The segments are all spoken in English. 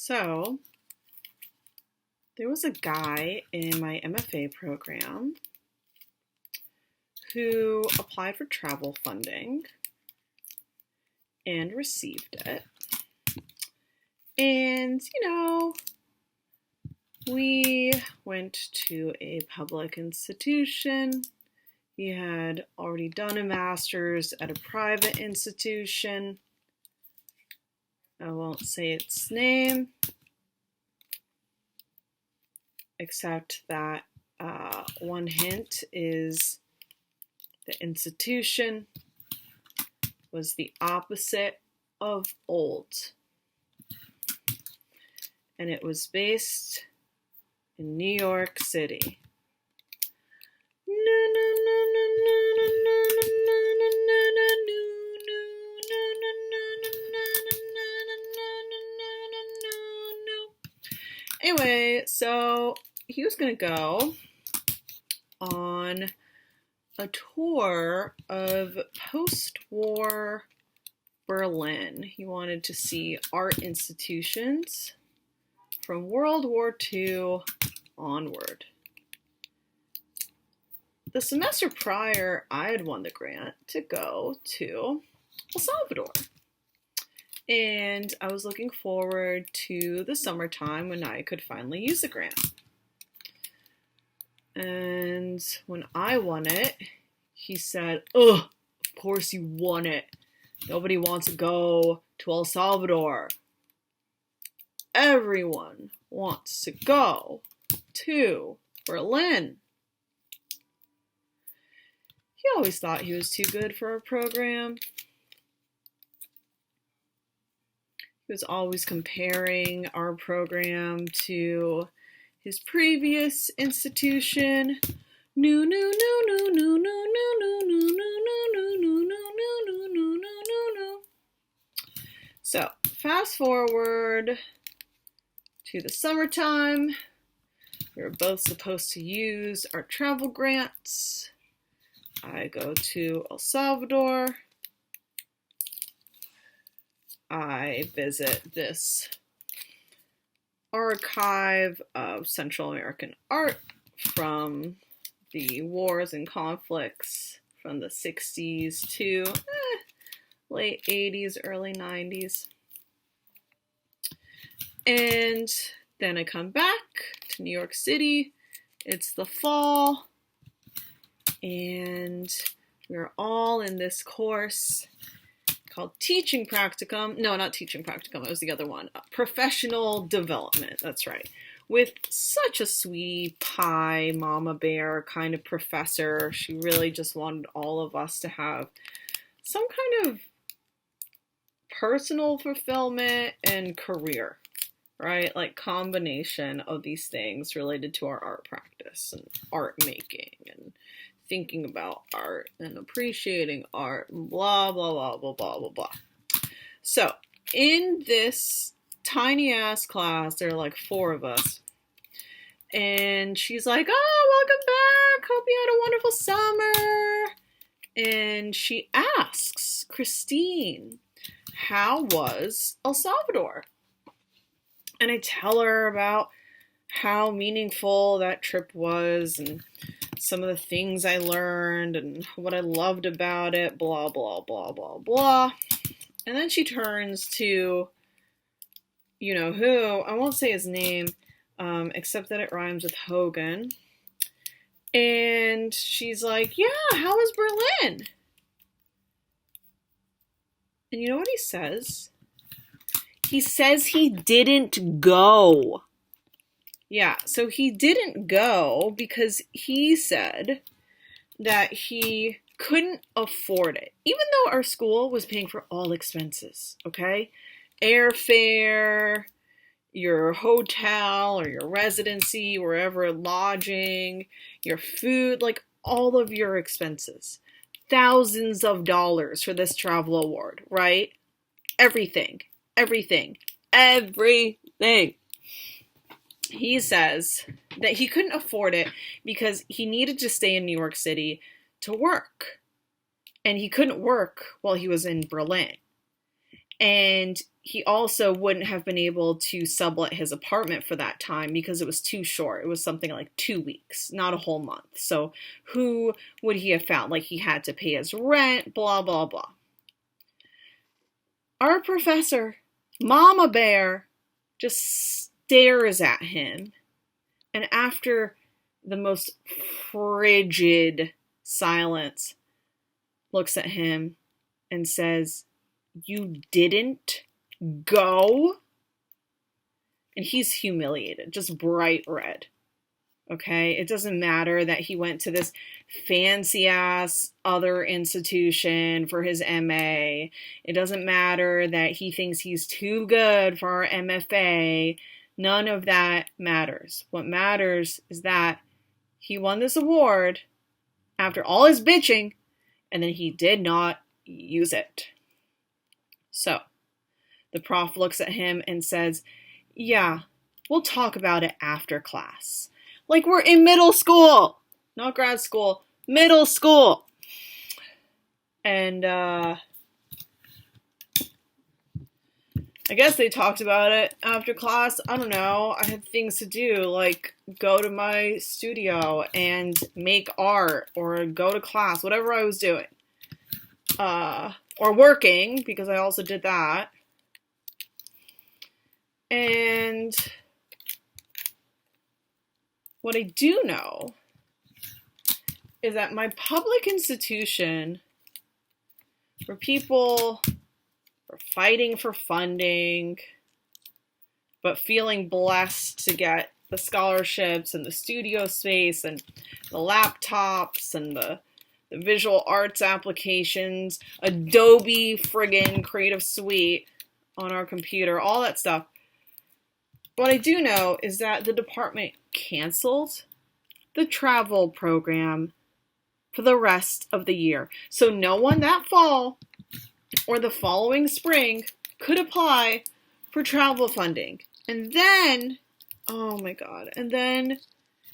So there was a guy in my MFA program who applied for travel funding and received it. And, we went to a public institution. He had already done a master's at a private institution. I won't say its name, except that one hint is the institution was the opposite of old. And it was based in New York City. Anyway, so he was going to go on a tour of post-war Berlin. He wanted to see art institutions from World War II onward. The semester prior, I had won the grant to go to El Salvador. And I was looking forward to the summertime when I could finally use the grant. And when I won it, he said, "Ugh, of course you won it. Nobody wants to go to El Salvador. Everyone wants to go to Berlin." He always thought he was too good for a program. He was always comparing our program to his previous institution. So, fast forward to the summertime. We were both supposed to use our travel grants. I go to El Salvador. I visit this archive of Central American art from the wars and conflicts from the 60s to late 80s, early 90s. And then I come back to New York City. It's the fall. And we're all in this course called Teaching Practicum. No, not Teaching Practicum. It was the other one. Professional Development. That's right. With such a sweetie pie, mama bear kind of professor. She really just wanted all of us to have some kind of personal fulfillment and career, right? Like combination of these things related to our art practice and art making and thinking about art and appreciating art and blah, blah, blah, blah, blah, blah, blah. So in this tiny ass class, there are like 4 of us. And she's like, "Oh, welcome back. Hope you had a wonderful summer." And she asks Christine, "How was El Salvador?" And I tell her about how meaningful that trip was and some of the things I learned and what I loved about it, blah, blah, blah, blah, blah. And then she turns to, who, I won't say his name, except that it rhymes with Hogan. And she's like, "Yeah, how was Berlin?" And you know what he says? He says he didn't go. Yeah, so he didn't go because he said that he couldn't afford it, even though our school was paying for all expenses, okay? Airfare, your hotel or your residency, wherever, lodging, your food, like all of your expenses. Thousands of dollars for this travel award, right? Everything. He says that he couldn't afford it because he needed to stay in New York City to work. And he couldn't work while he was in Berlin. And he also wouldn't have been able to sublet his apartment for that time because it was too short. It was something like 2 weeks, not a whole month. So who would he have found? Like, he had to pay his rent, blah, blah, blah. Our professor, Mama Bear, just stares at him. And after the most frigid silence, looks at him and says, "You didn't go?" And he's humiliated, just bright red. Okay? It doesn't matter that he went to this fancy-ass other institution for his MA. It doesn't matter that he thinks he's too good for our MFA. None of that matters. What matters is that he won this award after all his bitching, and then he did not use it. So, the prof looks at him and says, "Yeah, we'll talk about it after class." Like we're in middle school! Not grad school, middle school! And, I guess they talked about it after class. I don't know. I had things to do, like go to my studio and make art or go to class, whatever I was doing. Or working, because I also did that. And what I do know is that my public institution, where people are fighting for funding, but feeling blessed to get the scholarships and the studio space and the laptops and the visual arts applications, Adobe friggin' Creative Suite on our computer, all that stuff. What I do know is that the department canceled the travel program for the rest of the year. So no one that fall or the following spring could apply for travel funding. And then, oh my God, and then,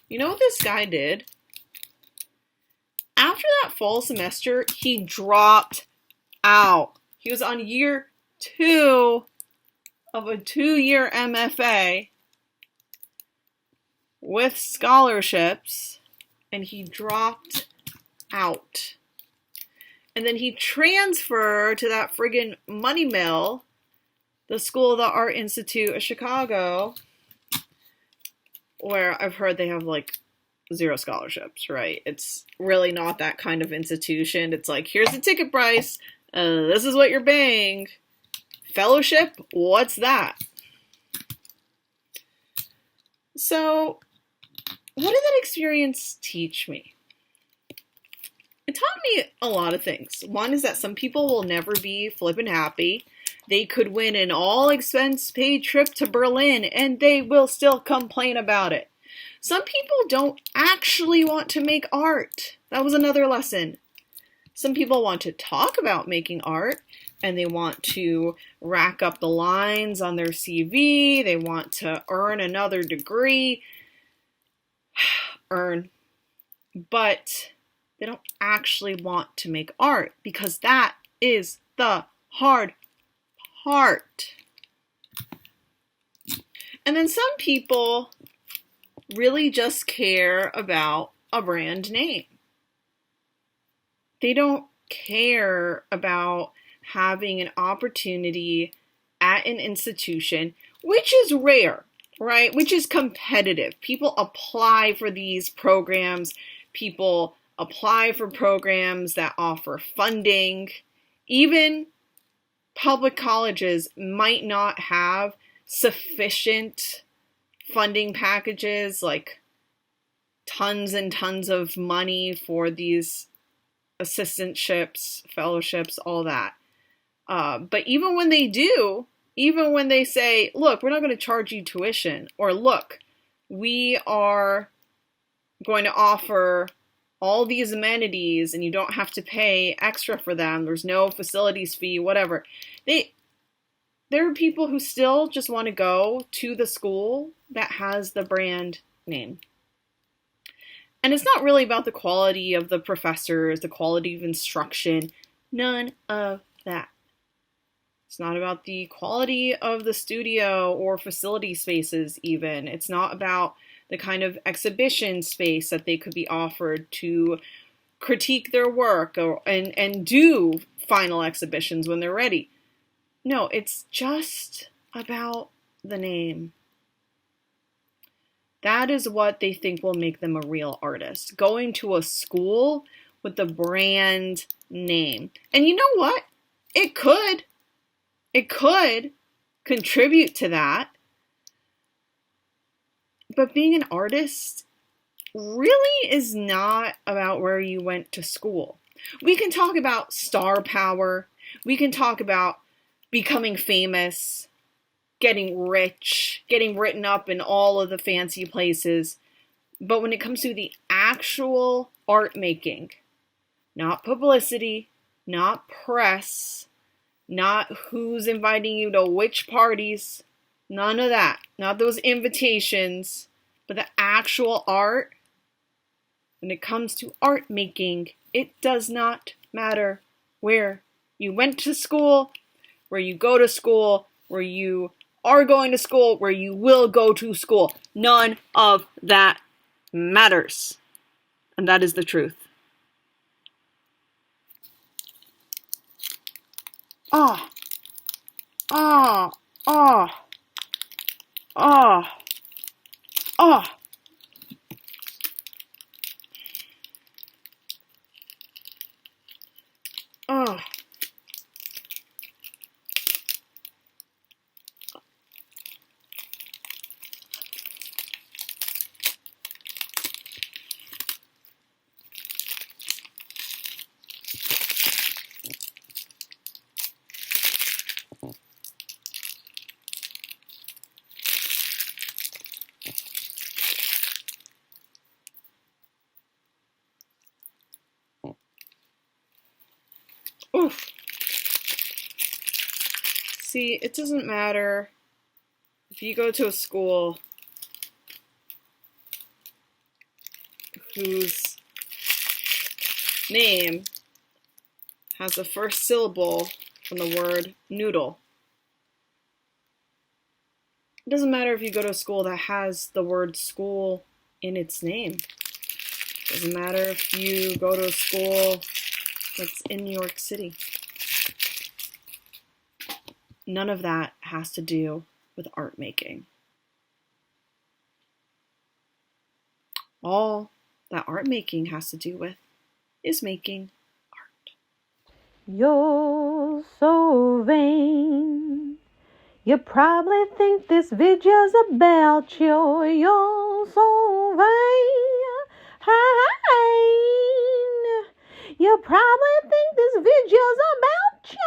you know what this guy did? After that fall semester, he dropped out. He was on year 2 of a 2-year MFA with scholarships, and he dropped out. And then he transferred to that friggin' money mill, the School of the Art Institute of Chicago, where I've heard they have like 0 scholarships, right? It's really not that kind of institution. It's like, here's the ticket price, this is what you're paying. Fellowship? What's that? So, what did that experience teach me? It taught me a lot of things. One is that some people will never be flippin' happy. They could win an all-expense-paid trip to Berlin, and they will still complain about it. Some people don't actually want to make art. That was another lesson. Some people want to talk about making art, and they want to rack up the lines on their CV. They want to earn another degree. But they don't actually want to make art, because that is the hard part. And then some people really just care about a brand name. They don't care about having an opportunity at an institution, which is rare, right? Which is competitive. People apply for these programs. People apply for programs that offer funding. Even public colleges might not have sufficient funding packages, like tons and tons of money for these assistantships, fellowships, all that. But even when they do, even when they say, look, we're not going to charge you tuition, or look, we are going to offer all these amenities and you don't have to pay extra for them, there's no facilities fee, whatever. There are people who still just want to go to the school that has the brand name. And it's not really about the quality of the professors, the quality of instruction, none of that. It's not about the quality of the studio or facility spaces even. It's not about the kind of exhibition space that they could be offered to critique their work and do final exhibitions when they're ready. No, it's just about the name. That is what they think will make them a real artist. Going to a school with the brand name. And you know what? It could contribute to that. But being an artist really is not about where you went to school. We can talk about star power. We can talk about becoming famous, getting rich, getting written up in all of the fancy places. But when it comes to the actual art making, not publicity, not press, not who's inviting you to which parties, none of that. Not those invitations, but the actual art. When it comes to art making, it does not matter where you went to school, where you go to school, where you are going to school, where you will go to school. None of that matters. And that is the truth. Ah, ah, ah, ah, ah. Oh. Oof. See, it doesn't matter if you go to a school whose name has the first syllable from the word noodle. It doesn't matter if you go to a school that has the word school in its name. It doesn't matter if you go to a school that's in New York City. None of that has to do with art making. All that art making has to do with is making art. You're so vain. You probably think this video's about you. You're so vain. You probably think this video's about you.